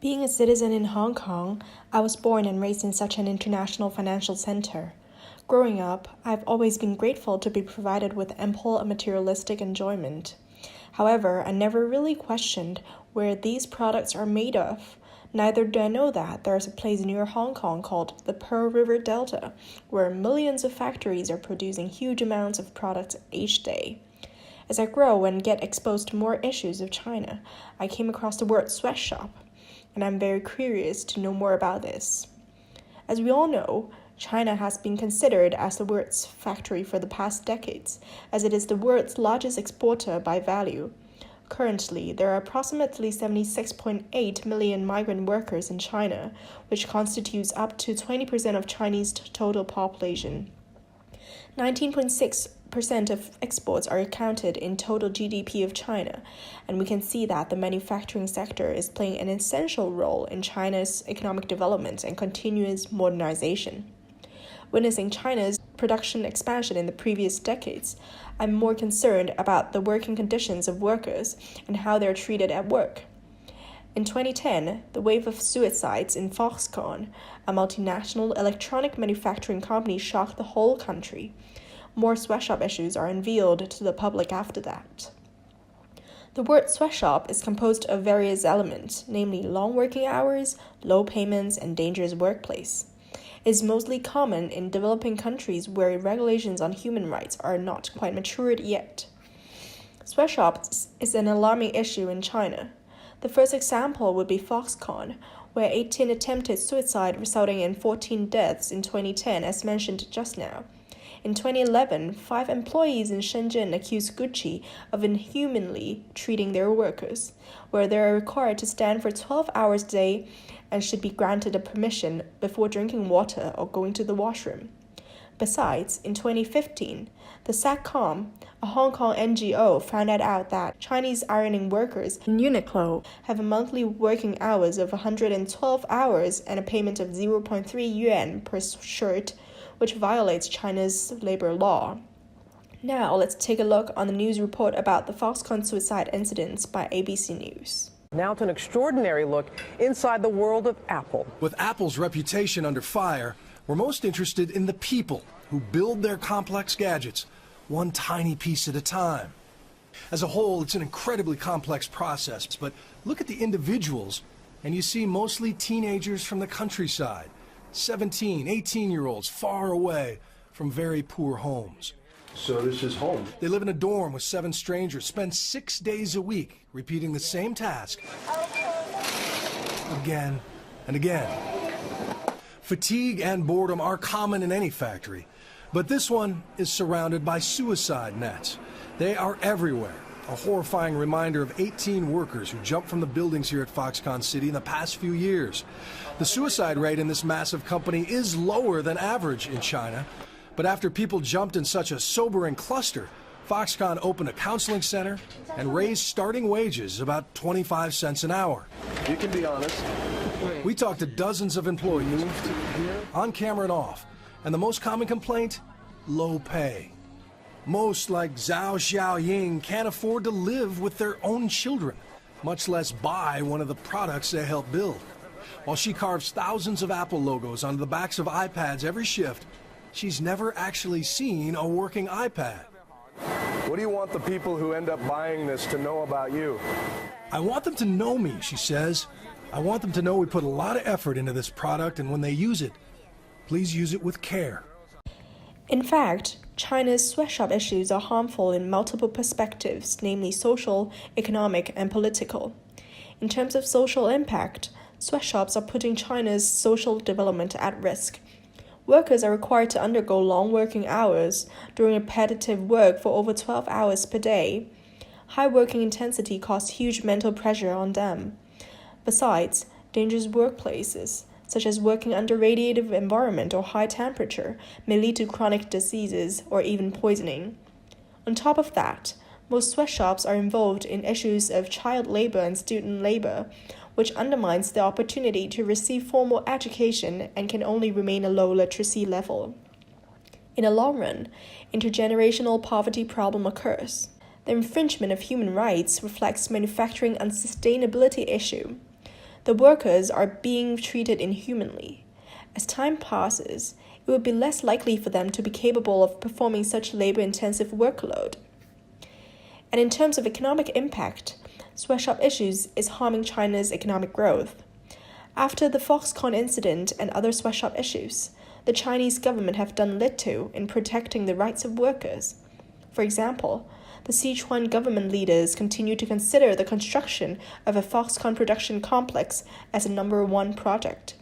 Being a citizen in Hong Kong, I was born and raised in such an international financial center. Growing up, I've always been grateful to be provided with ample materialistic enjoyment. However, I never really questioned where these products are made of. Neither do I know that there is a place near Hong Kong called the Pearl River Delta, where millions of factories are producing huge amounts of products each day. As I grow and get exposed to more issues of China, I came across the word sweatshop, and I'm very curious to know more about this. As we all know, China has been considered as the world's factory for the past decades, as it is the world's largest exporter by value. Currently, there are approximately 76.8 million migrant workers in China, which constitutes up to 20% of Chinese total population. 19.6% of exports are accounted in total GDP of China, and we can see that the manufacturing sector is playing an essential role in China's economic development and continuous modernization. Witnessing China's production expansion in the previous decades, I'm more concerned about the working conditions of workers and how they're treated at work. In 2010, the wave of suicides in Foxconn, a multinational electronic manufacturing company, shocked the whole country. More sweatshop issues are unveiled to the public after that. The word sweatshop is composed of various elements, namely long working hours, low payments, and dangerous workplace. It is mostly common in developing countries where regulations on human rights are not quite matured yet. Sweatshops is an alarming issue in China. The first example would be Foxconn, where 18 attempted suicide resulting in 14 deaths in 2010, as mentioned just now. In 2011, 5 employees in Shenzhen accused Gucci of inhumanly treating their workers, where they are required to stand for 12 hours a day and should be granted a permission before drinking water or going to the washroom. Besides, in 2015, the SATCOM, a Hong Kong NGO, found out that Chinese ironing workers in Uniqlo have a monthly working hours of 112 hours and a payment of 0.3 yuan per shirt, which violates China's labor law. Now, let's take a look on the news report about the Foxconn suicide incidents by ABC News. Now to an extraordinary look inside the world of Apple. With Apple's reputation under fire, we're most interested in the people who build their complex gadgets, one tiny piece at a time. As a whole, it's an incredibly complex process, but look at the individuals, and you see mostly teenagers from the countryside, 17, 18-year-olds far away from very poor homes. So this is home. They live in a dorm with 7 strangers, spend 6 days a week repeating the same task again and again. Fatigue and boredom are common in any factory, but this one is surrounded by suicide nets. They are everywhere, a horrifying reminder of 18 workers who jumped from the buildings here at Foxconn City in the past few years. The suicide rate in this massive company is lower than average in China, but after people jumped in such a sobering cluster, Foxconn opened a counseling center and raised starting wages about 25 cents an hour. You can be honest. We talked to dozens of employees, on camera and off, and the most common complaint, low pay. Most, like Zhao Xiaoying, can't afford to live with their own children, much less buy one of the products they help build. While she carves thousands of Apple logos onto the backs of iPads every shift, she's never actually seen a working iPad. What do you want the people who end up buying this to know about you? I want them to know me, she says. I want them to know we put a lot of effort into this product, and when they use it, please use it with care. In fact, China's sweatshop issues are harmful in multiple perspectives, namely social, economic, and political. In terms of social impact, sweatshops are putting China's social development at risk. Workers are required to undergo long working hours, doing repetitive work for over 12 hours per day. High working intensity causes huge mental pressure on them. Besides, dangerous workplaces, such as working under radiative environment or high temperature, may lead to chronic diseases or even poisoning. On top of that, most sweatshops are involved in issues of child labor and student labor, which undermines the opportunity to receive formal education and can only remain a low literacy level. In the long run, intergenerational poverty problem occurs. The infringement of human rights reflects manufacturing unsustainability issue. The workers are being treated inhumanly. As time passes, it would be less likely for them to be capable of performing such labor-intensive workload. And in terms of economic impact, sweatshop issues is harming China's economic growth. After the Foxconn incident and other sweatshop issues, the Chinese government have done little in protecting the rights of workers. For example, the Sichuan government leaders continue to consider the construction of a Foxconn production complex as a #1 project.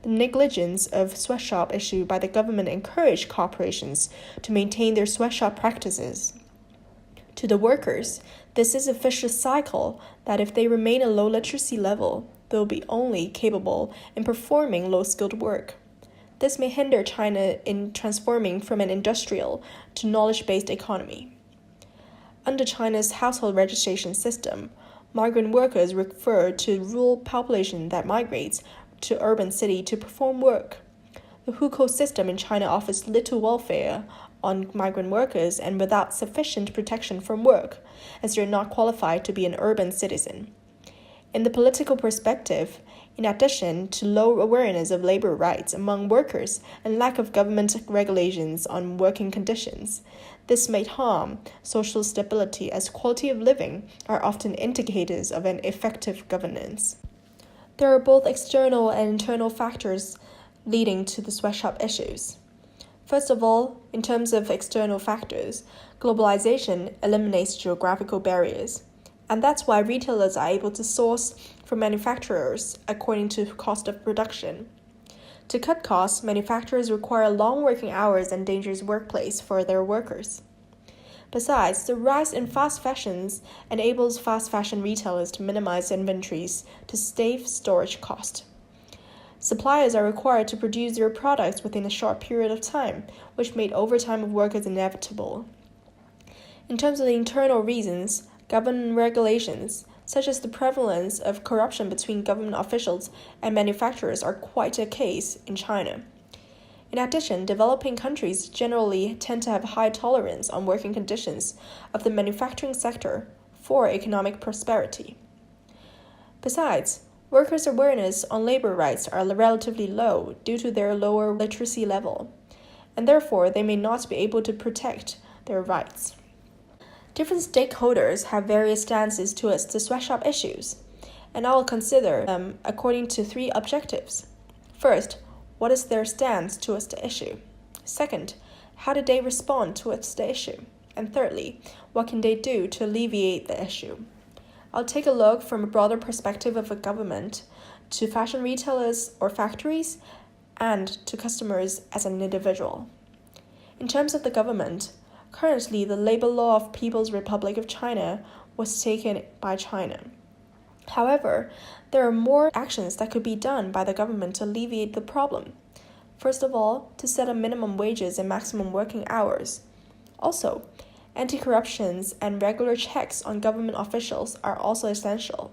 The negligence of sweatshop issue by the government encouraged corporations to maintain their sweatshop practices. To the workers, this is a vicious cycle that if they remain at low literacy level, they'll be only capable in performing low-skilled work. This may hinder China in transforming from an industrial to knowledge-based economy. Under China's household registration system, migrant workers refer to rural population that migrates to urban city to perform work. The hukou system in China offers little welfare on migrant workers and without sufficient protection from work, as they are not qualified to be an urban citizen. In the political perspective, in addition to low awareness of labor rights among workers and lack of government regulations on working conditions, this may harm social stability as quality of living are often indicators of an effective governance. There are both external and internal factors leading to the sweatshop issues. First of all, in terms of external factors, globalization eliminates geographical barriers. And that's why retailers are able to source from manufacturers according to cost of production. To cut costs, manufacturers require long working hours and dangerous workplace for their workers. Besides, the rise in fast fashions enables fast fashion retailers to minimize inventories to save storage cost. Suppliers are required to produce their products within a short period of time, which made overtime of workers inevitable. In terms of the internal reasons, government regulations, such as the prevalence of corruption between government officials and manufacturers, are quite a case in China. In addition, developing countries generally tend to have high tolerance on working conditions of the manufacturing sector for economic prosperity. Besides, workers' awareness on labor rights are relatively low due to their lower literacy level, and therefore they may not be able to protect their rights. Different stakeholders have various stances towards the sweatshop issues, and I will consider them according to 3 objectives. First, what is their stance towards the issue? Second, how did they respond towards the issue? And thirdly, what can they do to alleviate the issue? I'll take a look from a broader perspective of a government to fashion retailers or factories and to customers as an individual. In terms of the government, currently the labor law of People's Republic of China was taken by China. However, there are more actions that could be done by the government to alleviate the problem. First of all, to set up minimum wages and maximum working hours. Also, anti-corruptions and regular checks on government officials are also essential.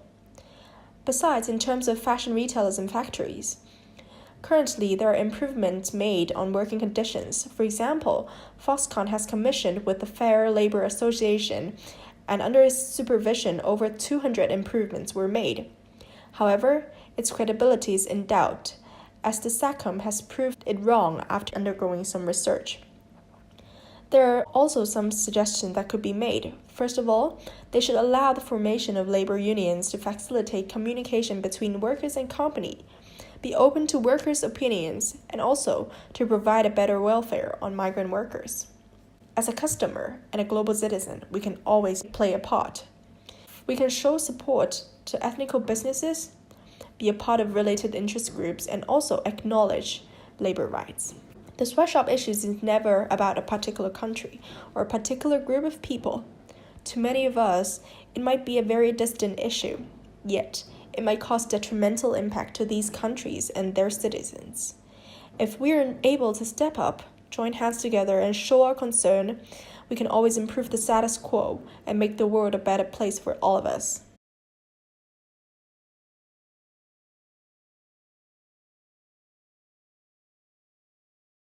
Besides, in terms of fashion retailers and factories, currently there are improvements made on working conditions. For example, Foxconn has commissioned with the Fair Labor Association, and under its supervision, over 200 improvements were made. However, its credibility is in doubt, as the SACOM has proved it wrong after undergoing some research. There are also some suggestions that could be made. First of all, they should allow the formation of labor unions to facilitate communication between workers and company, be open to workers' opinions, and also to provide a better welfare on migrant workers. As a customer and a global citizen, we can always play a part. We can show support to ethnical businesses, be a part of related interest groups, and also acknowledge labor rights. The sweatshop issues is never about a particular country or a particular group of people. To many of us, it might be a very distant issue, yet it might cause detrimental impact to these countries and their citizens. If we are able to step up, join hands together, and show our concern, we can always improve the status quo and make the world a better place for all of us.